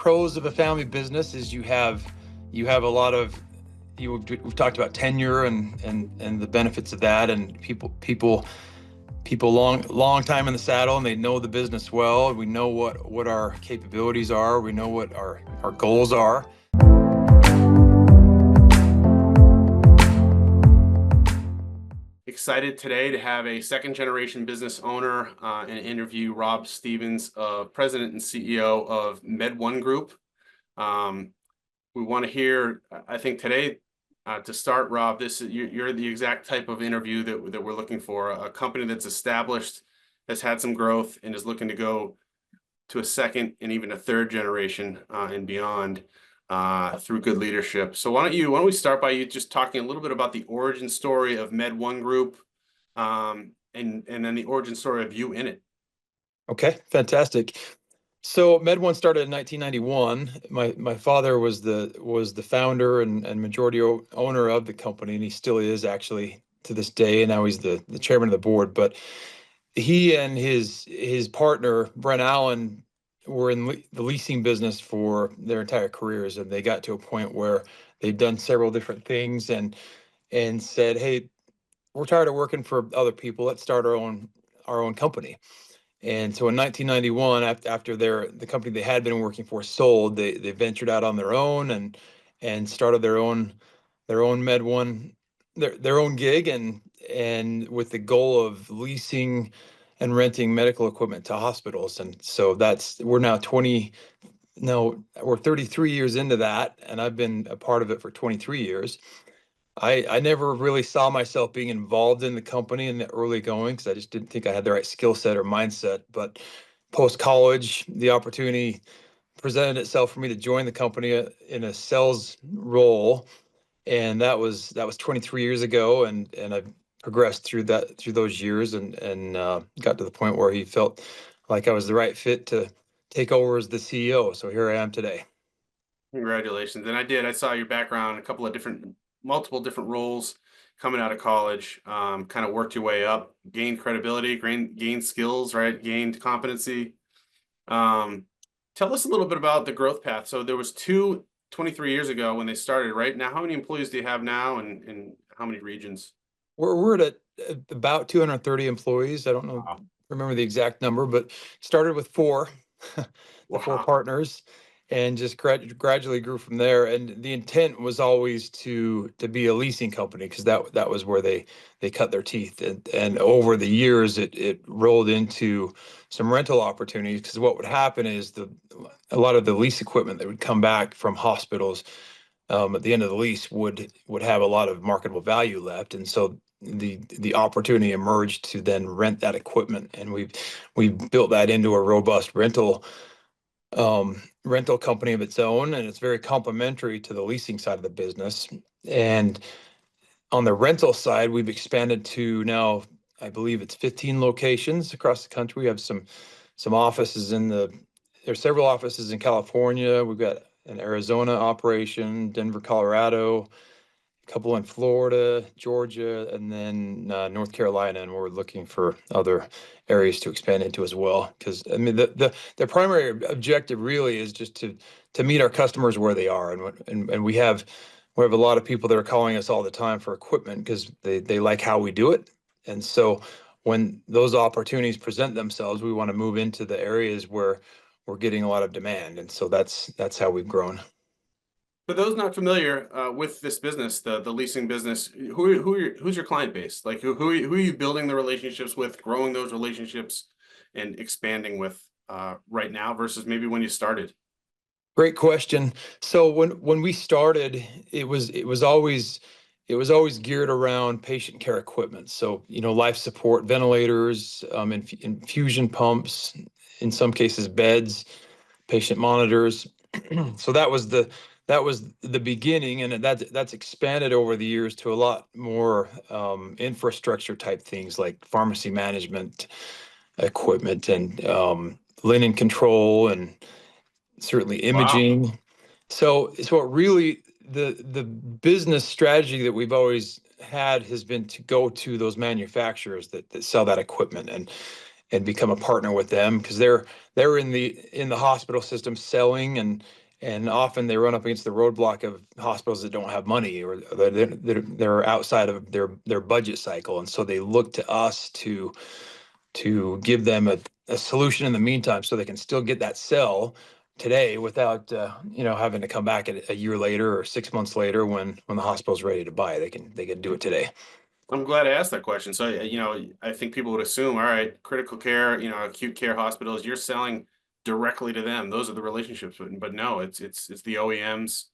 pros of a family business is you have a lot of we've talked about tenure and the benefits of that, and people long time in the saddle, and they know the business well. We know what our capabilities are. We know what our goals are. Excited today to have a second generation business owner and interview Robb Stevens, President and CEO of Med1 Group. We want to hear, I think today, to start, Robb, you're the exact type of interview that we're looking for. A company that's established, has had some growth, and is looking to go to a second and even a third generation and beyond through good leadership. So why don't we start by you just talking a little bit about the origin story of Med1 Group, and then the origin story of you in it. Okay, fantastic. So Med1 started in 1991. My father was the founder and majority owner of the company, and he still is actually to this day. And now he's the chairman of the board. But he and his partner Brent Allen were in the leasing business for their entire careers, and they got to a point where they'd done several different things and said, "Hey, we're tired of working for other people. Let's start our own company." And so in 1991, after the company they had been working for sold, they ventured out on their own and started their own Med1, their own gig, and with the goal of leasing and renting medical equipment to hospitals. And so we're 33 years into that, and I've been a part of it for 23 years. I never really saw myself being involved in the company in the early going because I just didn't think I had the right skill set or mindset. But post-college, the opportunity presented itself for me to join the company in a sales role, and that was 23 years ago, and I progressed through those years and got to the point where he felt like I was the right fit to take over as the CEO. So here I am today. Congratulations. And I saw your background, multiple different roles coming out of college, kind of worked your way up, gained credibility, gained skills, right? Gained competency. Tell us a little bit about the growth path. So there was 23 years ago when they started, right? Now, how many employees do you have now, and how many regions? We're at about 230 employees. I don't know, Wow. remember the exact number, but started with four, four Wow. partners, and just gradually grew from there. And the intent was always to be a leasing company, because that was where they cut their teeth. And over the years, it rolled into some rental opportunities, because what would happen is a lot of the lease equipment that would come back from hospitals at the end of the lease would have a lot of marketable value left, and so the opportunity emerged to then rent that equipment, and we've built that into a robust rental company of its own, and it's very complementary to the leasing side of the business. And on the rental side, we've expanded to now, I believe it's 15 locations across the country. We have some offices there's several offices in California. We've got an Arizona operation, Denver, Colorado, a couple in Florida, Georgia, and then North Carolina. And we're looking for other areas to expand into as well. Because I mean, the primary objective really is just to meet our customers where they are, and we have a lot of people that are calling us all the time for equipment because they like how we do it. And so when those opportunities present themselves, we want to move into the areas where we're getting a lot of demand. And so that's how we've grown. For those not familiar with this business, the leasing business, who's your client base? Like who are you building the relationships with, growing those relationships, and expanding with right now versus maybe when you started? Great question. So when we started, it was always geared around patient care equipment. So, life support, ventilators, infusion pumps, in some cases beds, patient monitors. So that was the beginning, and that's expanded over the years to a lot more infrastructure type things like pharmacy management equipment, and linen control, and certainly imaging. Wow. So really the business strategy that we've always had has been to go to those manufacturers that sell that equipment, and become a partner with them, because they're in the hospital system selling, and often they run up against the roadblock of hospitals that don't have money, or they're outside of their budget cycle, and so they look to us to give them a solution in the meantime, so they can still get that sell today without having to come back a year later or 6 months later when the hospital's ready to buy. They can do it today. I'm glad I asked that question. So, I think people would assume, all right, critical care, acute care hospitals, you're selling directly to them. Those are the relationships. But no, it's the OEMs,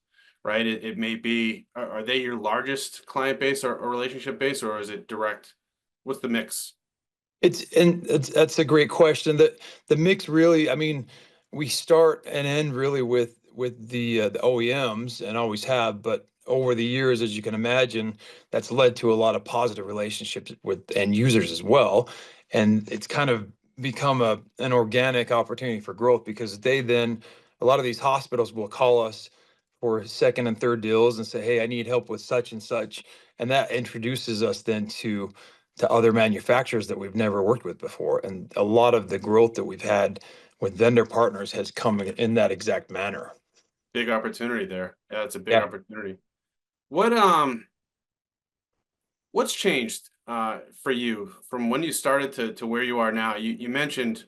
right? It may be, are they your largest client base or relationship base, or is it direct? What's the mix? That's a great question. The mix really, I mean, we start and end really with the OEMs, and always have, but over the years, as you can imagine, that's led to a lot of positive relationships with end users as well. And it's kind of become an organic opportunity for growth, because a lot of these hospitals will call us for second and third deals and say, hey, I need help with such and such. And that introduces us then to other manufacturers that we've never worked with before. And a lot of the growth that we've had with vendor partners has come in that exact manner. Big opportunity there. Yeah, it's a big Yeah. opportunity. What what's changed for you from when you started to where you are now? You mentioned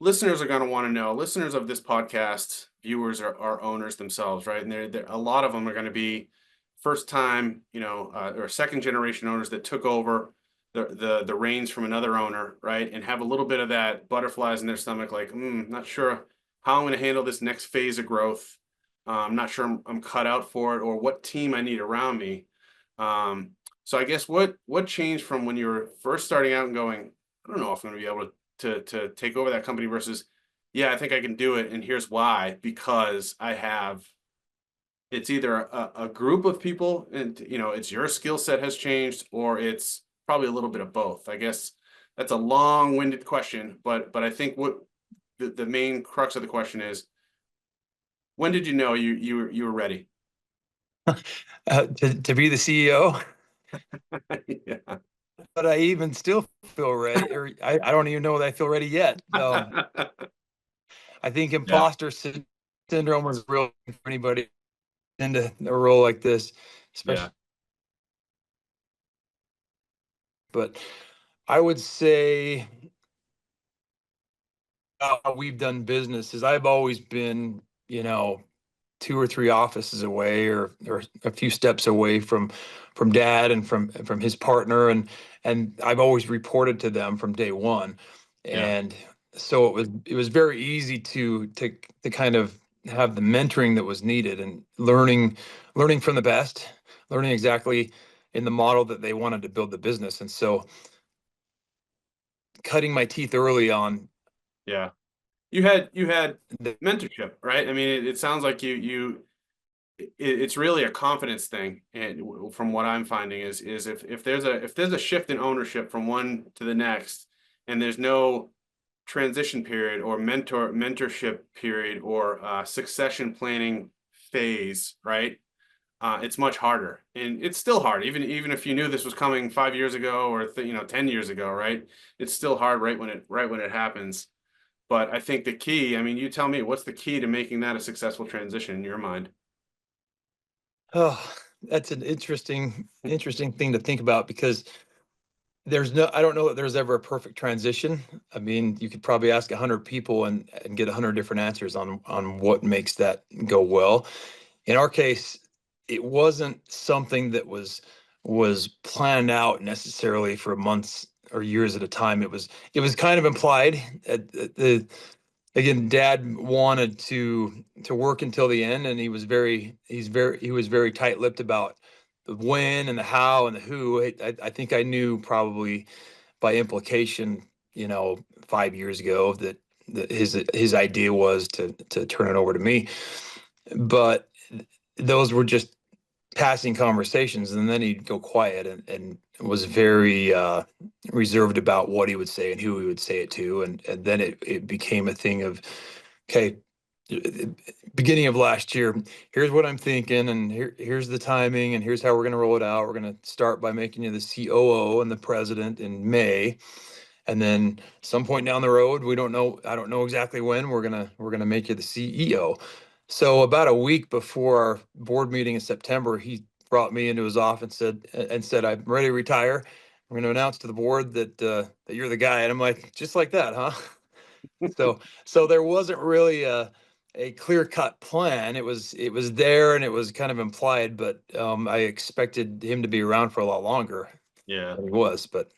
listeners are going to want to know, listeners of this podcast, viewers are owners themselves, right? And a lot of them are going to be first time, or second generation owners that took over the reins from another owner, right? And have a little bit of that butterflies in their stomach, like, not sure how I'm going to handle this next phase of growth. I'm not sure I'm cut out for it, or what team I need around me. Um, so I guess what changed from when you were first starting out and going, I don't know if I'm going to be able to take over that company, versus, yeah, I think I can do it, and here's why: because I have, it's either a group of people, and it's your skill set has changed, or it's probably a little bit of both. I guess that's a long-winded question, but I think what the main crux of the question is, when did you know you were ready? To be the CEO, Yeah. but I even still feel ready, or I don't even know that I feel ready yet. I think Yeah. syndrome was real for anybody into a role like this, Yeah. especially. But I would say how we've done business is I've always been, 2 or 3 offices away, or a few steps away from dad and from his partner, and I've always reported to them from day one. Yeah. And so it was very easy to kind of have the mentoring that was needed, and learning from the best, learning exactly in the model that they wanted to build the business. And so cutting my teeth early on. Yeah. You had the, mentorship, right? I mean, it sounds like it's really a confidence thing, and from what I'm finding is if there's a shift in ownership from one to the next, and there's no transition period or mentorship period, or succession planning phase, right? It's much harder, and it's still hard, even if you knew this was coming 5 years ago, or 10 years ago, right? It's still hard right when it happens. But I think the key, I mean, you tell me, what's the key to making that a successful transition in your mind? oh, that's an interesting thing to think about, because I don't know that there's ever a perfect transition. I mean, you could probably ask 100 people and get 100 different answers on what makes that go well. In our case, it wasn't something that was planned out necessarily for months or years at a time. It was kind of implied. Again, dad wanted to work until the end, and he was very tight-lipped about the when and the how and the who. I think I knew, probably by implication, 5 years ago, that his idea was to turn it over to me. But those were just passing conversations, and then he'd go quiet, and was very reserved about what he would say and who he would say it to. And then it became a thing of, okay, beginning of last year, here's what I'm thinking, and here's the timing, and here's how we're going to roll it out. We're going to start by making you the COO and the president in May, And then some point down the road, we don't know, I don't know exactly when we're gonna make you the CEO. So about a week before our board meeting in September, he brought me into his office and said, I'm ready to retire. I'm going to announce to the board that you're the guy. And I'm like, just like that, huh? So there wasn't really a clear-cut plan. It was there and it was kind of implied, but I expected him to be around for a lot longer Yeah. than he was. But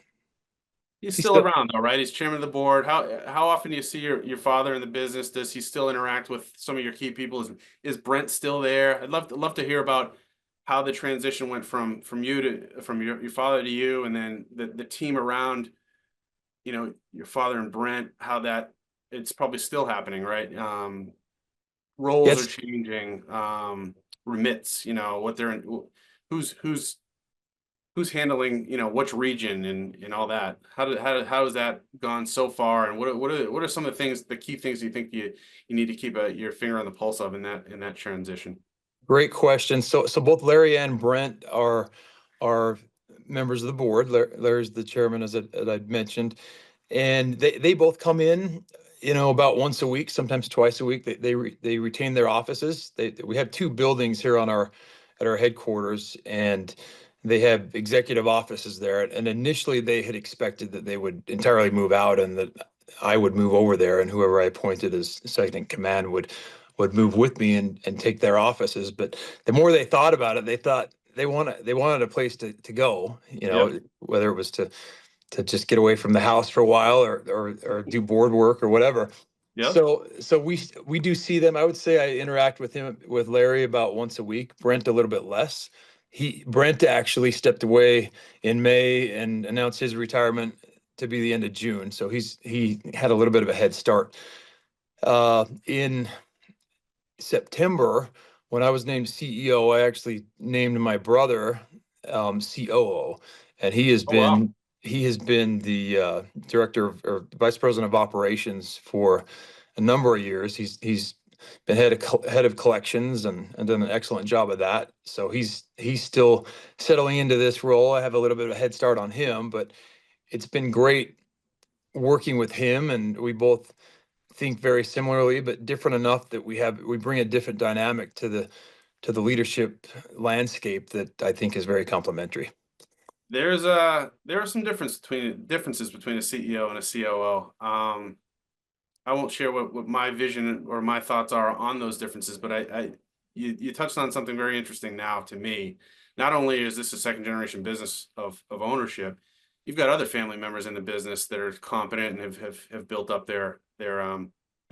He's he's still still around though, right? He's chairman of the board. How often do you see your father in the business? Does he still interact with some of your key people? Is Brent still there? I'd love to hear about how the transition went from you to from your father to you, and then the team around, your father and Brent, how that it's probably still happening, right? Roles are yes. changing, remits, what they're in, who's who's handling, which region and all that. How has that gone so far? And what are some of the things, the key things you think you need to keep your finger on the pulse of in that transition? Great question. So both Larry and Brent are members of the board. Larry's the chairman, as I'd mentioned, and they both come in, about once a week, sometimes twice a week. They retain their offices. We have two buildings here at our headquarters, and they have executive offices there. And initially, they had expected that they would entirely move out, and that I would move over there, and whoever I appointed as second in command would move with me and take their offices. But the more they thought about it, they thought they wanted a place to go, Yep. whether it was to just get away from the house for a while or do board work or whatever. Yep. So we do see them. I would say I interact with Larry about once a week. Brent a little bit less. Brent actually stepped away in May and announced his retirement to be the end of June. So he had a little bit of a head start. In September, when I was named CEO, I actually named my brother COO, and Oh wow. he has been the director or vice president of operations for a number of years. He's been head of collections and done an excellent job of that. So he's still settling into this role. I have a little bit of a head start on him, but it's been great working with him, and we both think very similarly, but different enough that we bring a different dynamic to the leadership landscape that I think is very complementary. There are some differences between a CEO and a COO. I won't share what my vision or my thoughts are on those differences, but you touched on something very interesting now to me. Not only is this a second generation business of ownership, you've got other family members in the business that are competent and have built up their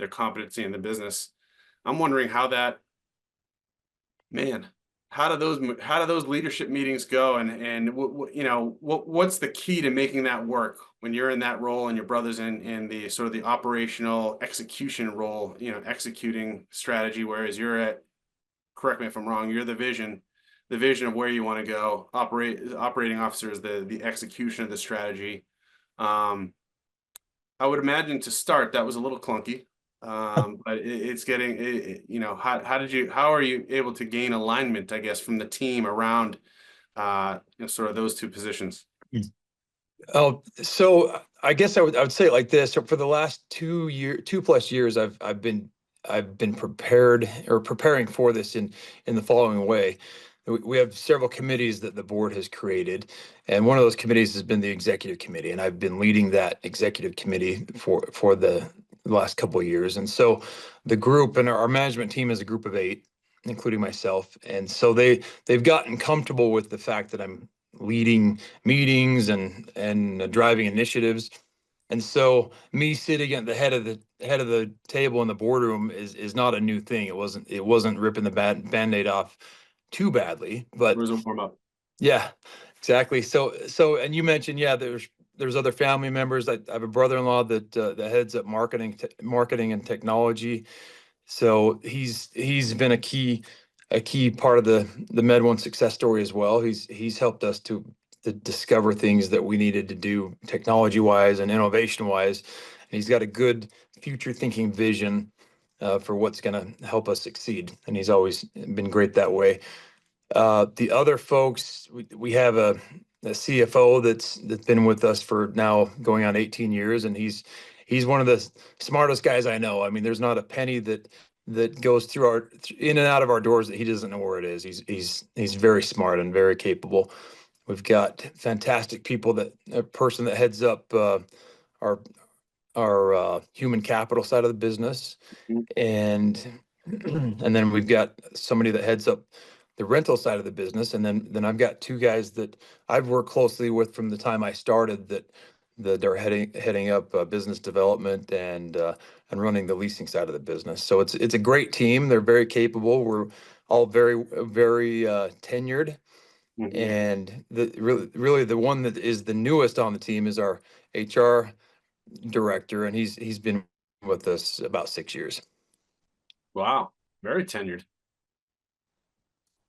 competency in the business. I'm wondering how that, man, how do those leadership meetings go, and what's the key to making that work when you're in that role and your brother's in the sort of the operational execution role, executing strategy, whereas you're at, correct me if I'm wrong, you're the vision of where you want to go. Operating officer is the execution of the strategy. I would imagine to start that was a little clunky, but it's getting, how are you able to gain alignment, I guess, from the team around, sort of those two positions? Oh, so I guess I would say it like this. So for the last 2+ years, I've been preparing for this in the following way. We have several committees that the board has created, and one of those committees has been the executive committee, and I've been leading that executive committee for the last couple of years. And so the group and our management team is a group of 8, including myself, and so they've gotten comfortable with the fact that I'm leading meetings and driving initiatives. And so me sitting at the head of the table in the boardroom is not a new thing. It wasn't ripping the band-aid off too badly, There but was a warm up. yeah, exactly. So and you mentioned, yeah, there's other family members. I have a brother-in-law that heads up marketing and technology. So he's been a key part of the Med1 success story as well. He's helped us to discover things that we needed to do technology wise and innovation wise. And he's got a good future thinking vision for what's going to help us succeed. And he's always been great that way. The other folks, we have a CFO that's been with us for now going on 18 years, and he's one of the smartest guys I know. I mean, there's not a penny that goes through our in and out of our doors that he doesn't know where it is. He's very smart and very capable. We've got fantastic people. That a person that heads up our human capital side of the business, Mhm. and and then we've got somebody that heads up the rental side of the business, and then I've got two guys that I've worked closely with from the time I started that are heading up business development and running the leasing side of the business. So it's a great team. They're very capable. We're all very tenured, Mhm. and really the one that is the newest on the team is our HR director, and he's been with us about 6 years. Wow, very tenured.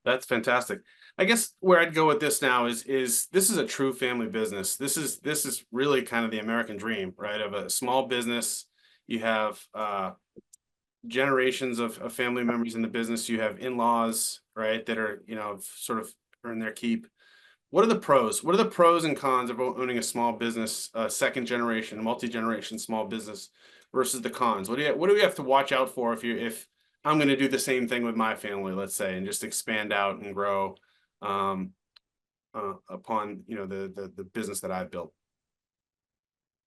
That's fantastic. I guess where I'd go with this now is this is a true family business. This is really kind of the American dream, right? Of a small business. You have generations of family members in the business. You have in-laws, right, that are, sort of earn their keep. What are the pros? What are the pros and cons of owning a small business, second generation, multi-generation small business versus the cons? What do we have to watch out for if I'm going to do the same thing with my family, let's say, and just expand out and grow um, upon the business that I've built?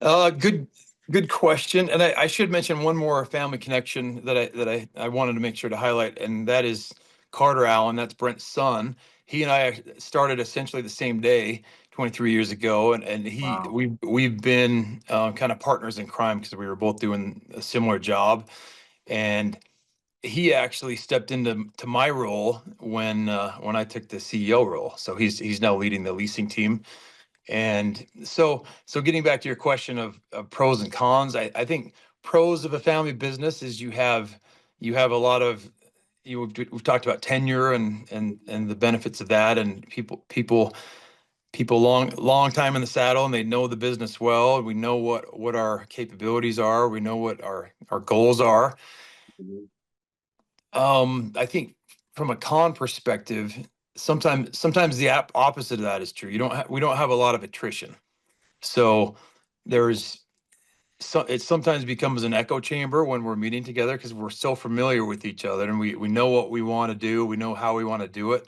Good question. And I should mention one more family connection that I wanted to make sure to highlight, and that is Carter Allen. That's Brent's son. He and I started essentially the same day, 23 years ago, and Wow. we've been kind of partners in crime because we were both doing a similar job. And he actually stepped into my role when I took the CEO role. So he's now leading the leasing team. And so getting back to your question of pros and cons, I think pros of a family business is you have a lot of we've talked about tenure and the benefits of that, and people long time in the saddle, and they know the business well. We know what our capabilities are. We know what our goals are. Mhm. I think from a con perspective, sometimes the opposite of that is true. We don't have a lot of attrition. So there's it sometimes becomes an echo chamber when we're meeting together because we're so familiar with each other, and we know what we want to do. We know how we want to do it.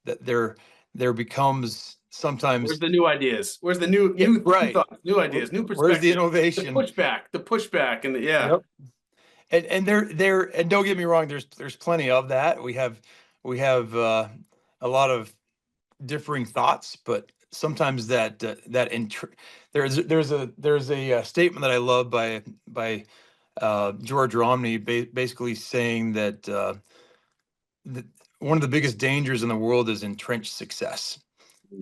That there becomes Where's sometimes, the new ideas? Where's the yeah, new right. thoughts, new ideas, new Where's the perspective, innovation? the pushback, and yeah. Yep. And there and don't get me wrong, there's plenty of that. We have a lot of differing thoughts, but sometimes there's a statement that I love by George Romney, basically saying that one of the biggest dangers in the world is entrenched success.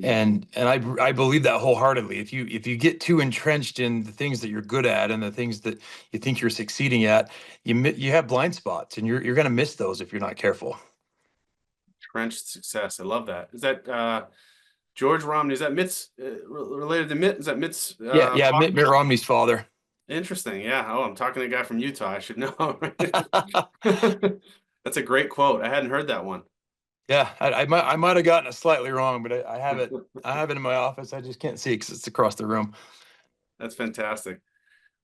And I believe that wholeheartedly. If you get too entrenched in the things that you're good at and the things that you think you're succeeding at, you have blind spots, and you're going to miss those if you're not careful. Entrenched success. I love that. Is that George Romney? Is that Mitt's related to Mitt? Is that Mitt's Yeah, Mitt father? Romney's father. Interesting. Yeah. Oh, I'm talking to a guy from Utah. I should know. That's a great quote. I hadn't heard that one. Yeah, I might have gotten it slightly wrong, but I have it in my office. I just can't see it because it's across the room. That's fantastic.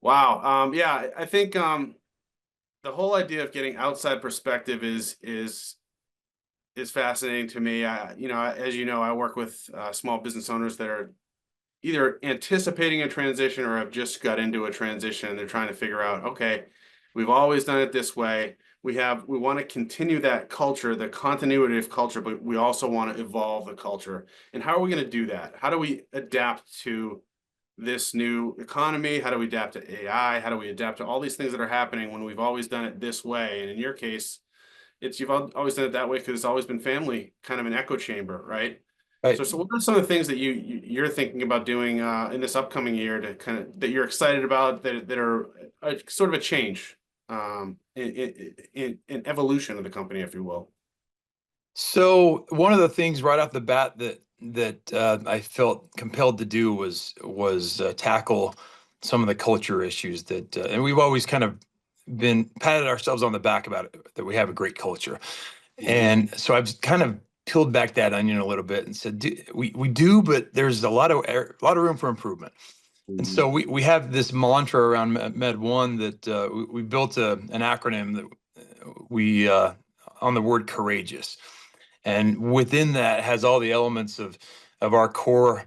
Wow. Yeah, I think the whole idea of getting outside perspective is fascinating to me. As you know, I work with small business owners that are either anticipating a transition or have just got into a transition, and they're trying to figure out, okay, we've always done it this way. We want to continue that culture, the continuity of culture, but we also want to evolve the culture. And how are we going to do that? How do we adapt to this new economy? How do we adapt to AI? How do we adapt to all these things that are happening when we've always done it this way? And in your case, you've always done it that way because it's always been family, kind of an echo chamber, right? Right. So what are some of the things that you're thinking about doing in this upcoming year to kind of that you're excited about that are sort of a change in evolution of the company, if you will? So one of the things right off the bat that I felt compelled to do was tackle some of the culture issues and we've always kind of been patted ourselves on the back about it, that we have a great culture. Mhm. And so I've kind of peeled back that onion a little bit and said, we do, but there's a lot of room for improvement. And Mhm. so we have this mantra around Med One that we built an acronym that we on the word courageous, and within that has all the elements of our core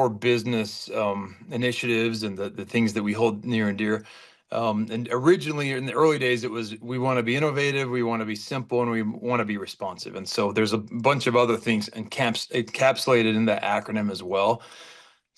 business initiatives and the things that we hold near and dear. And originally in the early days, it was we want to be innovative, we want to be simple, and we want to be responsive. And so there's a bunch of other things encapsulated in that acronym as well.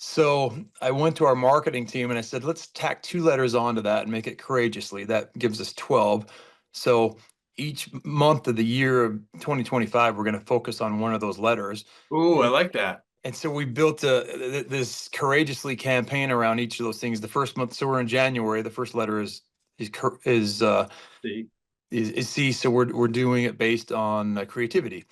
So I went to our marketing team and I said, let's tack 2 letters onto that and make it courageously. That gives us 12. So each month of the year of 2025, we're going to focus on one of those letters. Ooh, I And, like that. and so we built this courageously campaign around each of those things. The first month, so we're in January. The first letter is is uh, See, is C. So we're doing it based on creativity.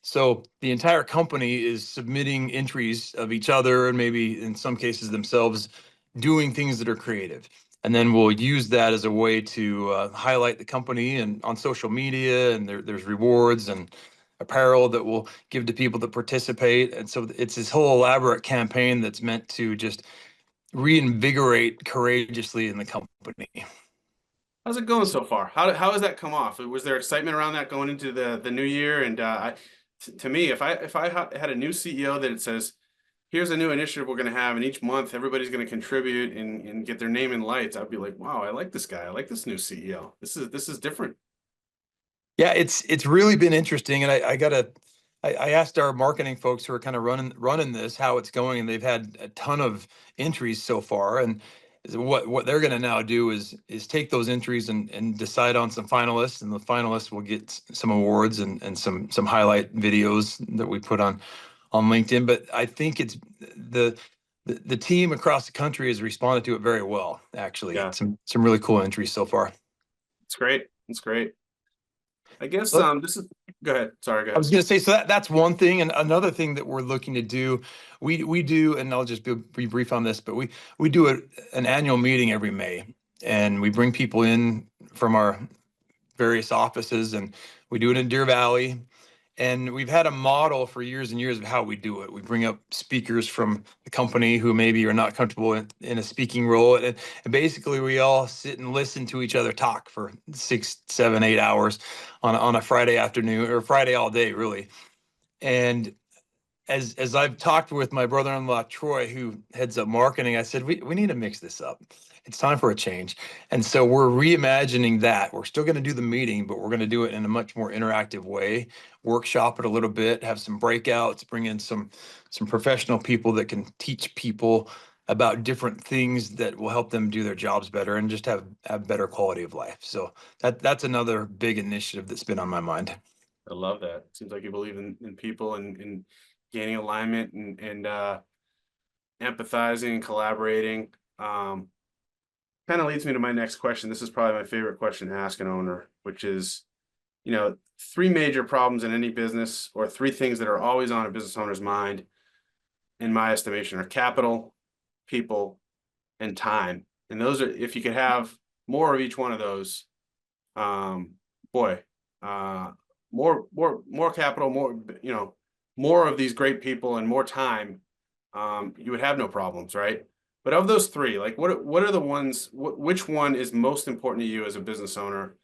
So the entire company is submitting entries of each other and maybe in some cases themselves doing things that are creative. And then we'll use that as a way to highlight the company and on social media, and there's rewards and apparel that we'll give to people that participate. And so it's this whole elaborate campaign that's meant to just reinvigorate courageously in the company. how's it going so far? How has that come off? Was there excitement around that going into the new year? And to me, if I had a new CEO that it says, here's a new initiative we're going to have, and each month everybody's going to contribute and get their name in lights, I'd be like, wow, I like this guy. I like this new CEO. This is different. Yeah, it's really been interesting, and I asked our marketing folks who are kind of running this how it's going, and they've had a ton of entries so far. And what they're going to now do is take those entries and decide on some finalists, and the finalists will get some awards and some highlight videos that we put on LinkedIn. But I think it's the team across the country has responded to it very well. Actually, Yeah, some really cool entries so far. it's great. It's great. I guess Look, this is go ahead. Sorry, go I ahead. was going to say, so that's one thing, and another thing that we're looking to do, we do, and I'll just be brief on this, but we do an annual meeting every May, and we bring people in from our various offices, and we do it in Deer Valley. And we've had a model for years and years of how we do it. We bring up speakers from the company who maybe are not comfortable in a speaking role. And basically, we all sit and listen to each other talk for 6, 7, 8 hours on a Friday afternoon or Friday all day, really. And as I've talked with my brother-in-law Troy, who heads up marketing, I said we need to mix this up. It's time for a change. And so we're reimagining that. We're still going to do the meeting, but we're going to do it in a much more interactive way, workshop it a little bit, have some breakouts, bring in some professional people that can teach people about different things that will help them do their jobs better and just have better quality of life. So that's another big initiative that's been on my mind. I love that. Seems like you believe in people and gaining alignment and empathizing and collaborating. Kind of leads me to my next question. This is probably my favorite question to ask an owner, which is, three major problems in any business, or three things that are always on a business owner's mind, in my estimation, are capital, people, and time. And those are, if you could have more of each one of those, boy, uh, more capital, more of these great people and more time, you would have no problems, right? But of those three, like what are the ones? Which one is most important to you as a business owner,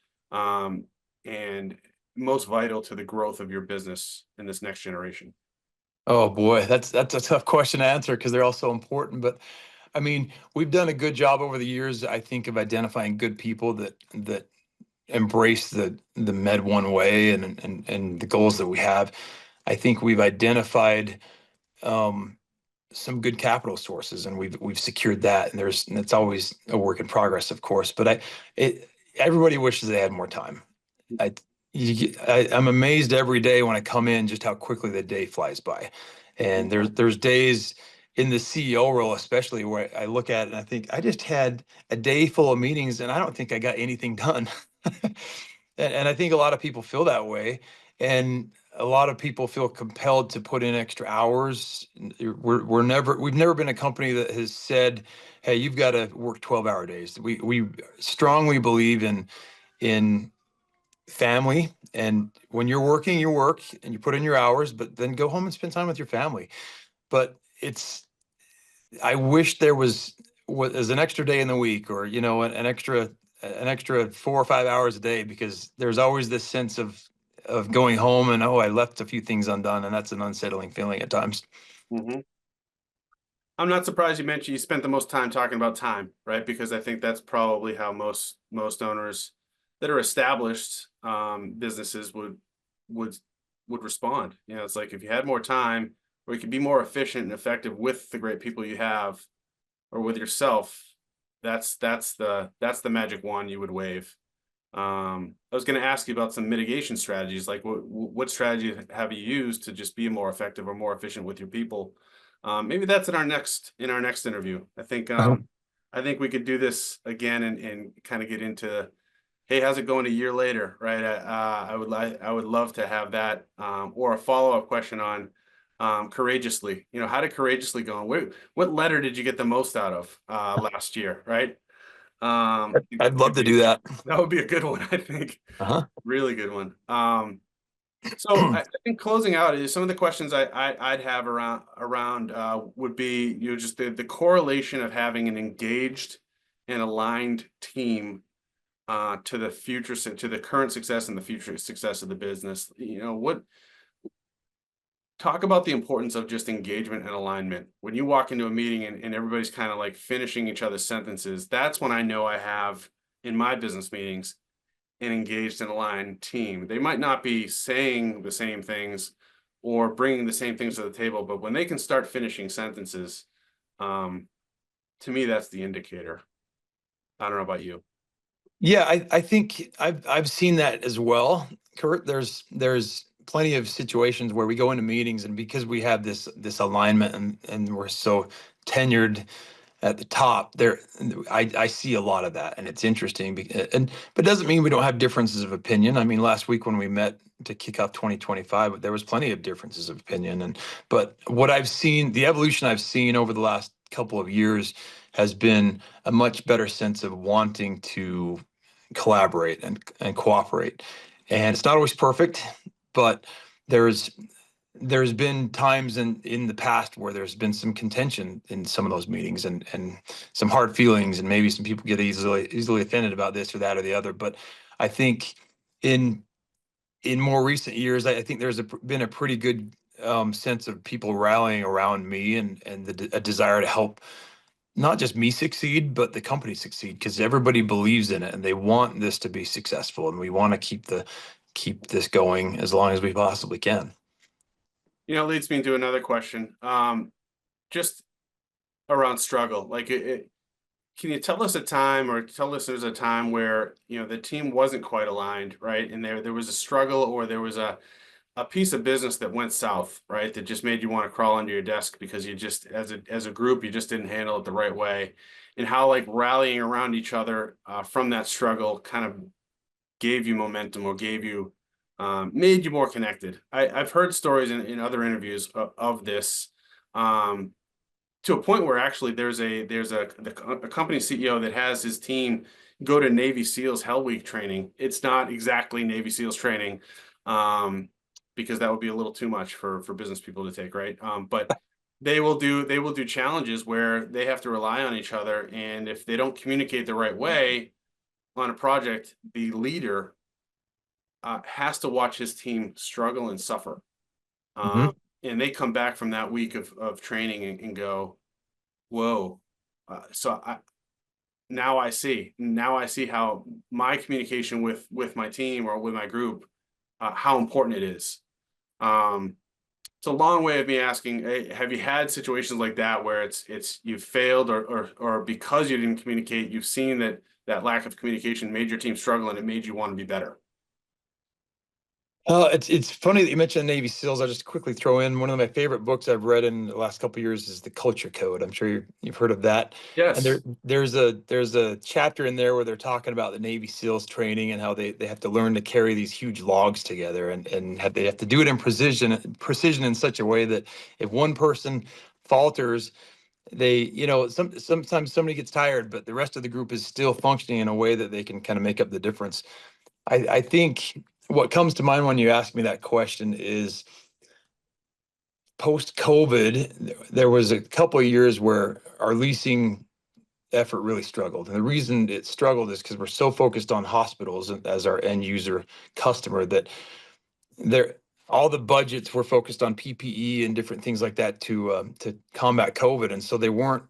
and most vital to the growth of your business in this next generation? Oh boy, that's a tough question to answer because they're all so important. But I mean, we've done a good job over the years, I think, of identifying good people that embrace the Med One way and the goals that we have. I think we've identified um, some good capital sources, and we've secured that. And it's always a work in progress, of course. But everybody wishes they had more time. I, I'm amazed every day when I come in just how quickly the day flies by. And there's days in the CEO role, especially where I look at it and I think I just had a day full of meetings and I don't think I got anything done. And I think a lot of people feel that way. And a lot of people feel compelled to put in extra hours. We've never been a company that has said, hey, you've got to work 12-hour days. We strongly believe in family. And when you're working, you work and you put in your hours, but then go home and spend time with your family. But I wish there was what as an extra day in the week, or an extra 4 or 5 hours a day, because there's always this sense of going home and, oh, I left a few things undone, and that's an unsettling feeling at times. Mhm. I'm not surprised you mentioned you spent the most time talking about time, right? Because I think that's probably how most owners that are established businesses would would respond. You know, it's like if you had more time, or you could be more efficient and effective with the great people you have, or with yourself, that's the magic wand you would wave. I was going to ask you about some mitigation strategies, like what strategy have you used to just be more effective or more efficient with your people? Maybe that's in our next interview. I think we could do this again and kind of get into, hey, how's it going a year later, right? I would love to have that, or a follow-up question on courageously. You know, how did courageously go? What letter did you get the most out of last year, right? I'd love Could to be do that. that would be a good one, I think. Uh-huh. Really good one. So I think closing out is some of the questions I'd have around would be, you know, just the correlation of having an engaged and aligned team to the current success and the future success of the business. You know, talk about the importance of just engagement and alignment. When you walk into a meeting and everybody's kind of like finishing each other's sentences, that's when I know I have in my business meetings an engaged and aligned team. They might not be saying the same things or bringing the same things to the table, but when they can start finishing sentences, um, to me, that's the indicator. I don't know about you. Yeah, I think I've seen that as well, Kurt. There's plenty of situations where we go into meetings, and because we have this alignment, and we're so tenured at the top there, I see a lot of that, and it's interesting. But it doesn't mean we don't have differences of opinion. I mean, last week when we met to kick off 2025, there was plenty of differences of opinion. But what I've seen, the evolution I've seen over the last couple of years, has been a much better sense of wanting to collaborate and cooperate. And it's not always perfect, but there's there's been times in the past where there's been some contention in some of those meetings, and some hard feelings, and maybe some people get easily offended about this or that or the other. But I think in in more recent years, I think been a pretty good sense of people rallying around me, and a desire to help not just me succeed, but the company succeed, because everybody believes in it and they want this to be successful, and we want to keep this going as long as we possibly can. You know, it leads me into another question. Just around struggle, like can you tell us a time, or tell listeners a time where, you know, the team wasn't quite aligned, right? And there was a struggle, or there was a piece of business that went south, right? That just made you want to crawl under your desk because you just, as a group, you just didn't handle it the right way, and how like rallying around each other from that struggle kind of gave you momentum, or made you more connected. I've heard stories in other interviews of this. To a point where actually there's a company CEO that has his team go to Navy SEALs Hell Week training. It's not exactly Navy SEALs training, because that would be a little too much for business people to take, right? But they will do challenges where they have to rely on each other, and if they don't communicate the right way on a project, the leader has to watch his team struggle and suffer. Hmm. And they come back from that week of training and go, whoa. So now I see how my communication with my team or with my group, how important it is. Um, it's a long way of me asking, hey, have you had situations like that where it's you've failed, or because you didn't communicate, you've seen that lack of communication made your team struggle and it made you want to be better? It's funny that you mentioned Navy SEALs. I'll just quickly throw in one of my favorite books I've read in the last couple of years is The Culture Code. I'm sure you've heard of that. And Yes. there's a chapter in there where they're talking about the Navy SEALs training, and how they have to learn to carry these huge logs together, and they have to do it in precision in such a way that if one person falters, sometimes somebody gets tired, but the rest of the group is still functioning in a way that they can kind of make up the difference. I think what comes to mind when you ask me that question is post-COVID, there was a couple of years where our leasing effort really struggled. And the reason it struggled is because we're so focused on hospitals as our end user customer that there all the budgets were focused on PPE and different things like that to combat COVID, and so they weren't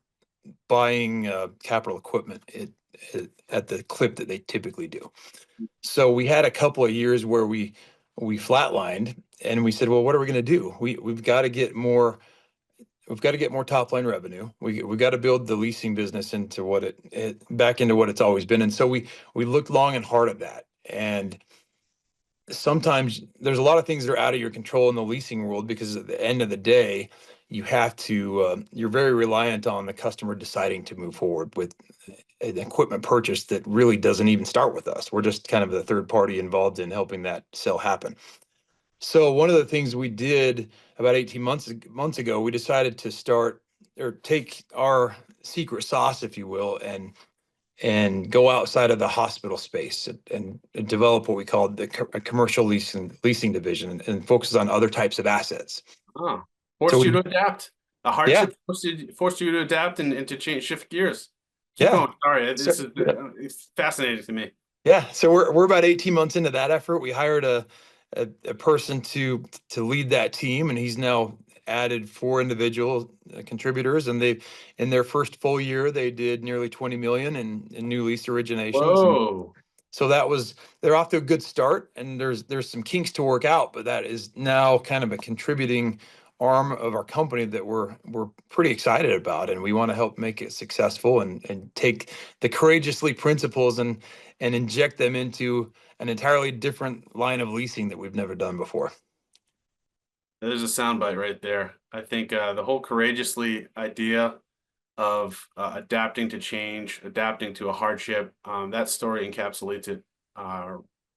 buying capital equipment at the clip that they typically do. So we had a couple of years where we flatlined, and we said, well, what are we going to do? We've got to get more. We've got to get more top line revenue. We've got to build the leasing business into what it back into what it's always been. And so we looked long and hard at that. And sometimes there's a lot of things that are out of your control in the leasing world, because at the end of the day, you have to you're very reliant on the customer deciding to move forward with an equipment purchase that really doesn't even start with us. We're just kind of the third party involved in helping that sale happen. So one of the things we did about 18 months ago, we decided to start or take our secret sauce, if you will, and go outside of the hospital space and develop what we call a commercial leasing division, and focus on other types of assets. Oh, So forced you to adapt. A yeah, hardship forced you to adapt and to change, shift gears. Keep yeah. going. Sorry, So, this is yeah. it's fascinating to me. Yeah, so we're about 18 months into that effort. We hired a person to lead that team, and he's now added 4 individual contributors, and they in their first full year they did nearly 20 million in new lease originations. And Whoa. so they're off to a good start, and there's some kinks to work out, but that is now kind of a contributing arm of our company that we're pretty excited about, and we want to help make it successful and take the courageously principles and inject them into an entirely different line of leasing that we've never done before. There's a soundbite right there. I think the whole courageously idea of adapting to change, adapting to a hardship, that story encapsulates it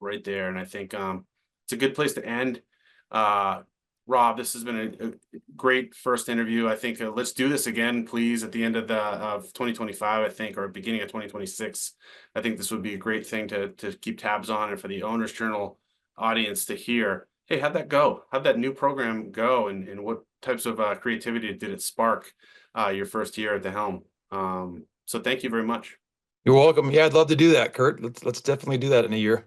right there. And I think it's a good place to end. Rob, this has been a great first interview. I think let's do this again, please, at the end of 2025, I think, or beginning of 2026. I think this would be a great thing to keep tabs on, and for the Owner's Journal audience to hear, hey, how'd that go? How'd that new program go? And what types of creativity did it spark your first year at the helm? So thank you very much. You're welcome. Yeah, I'd love to do that, Kurt. Let's definitely do that in a year.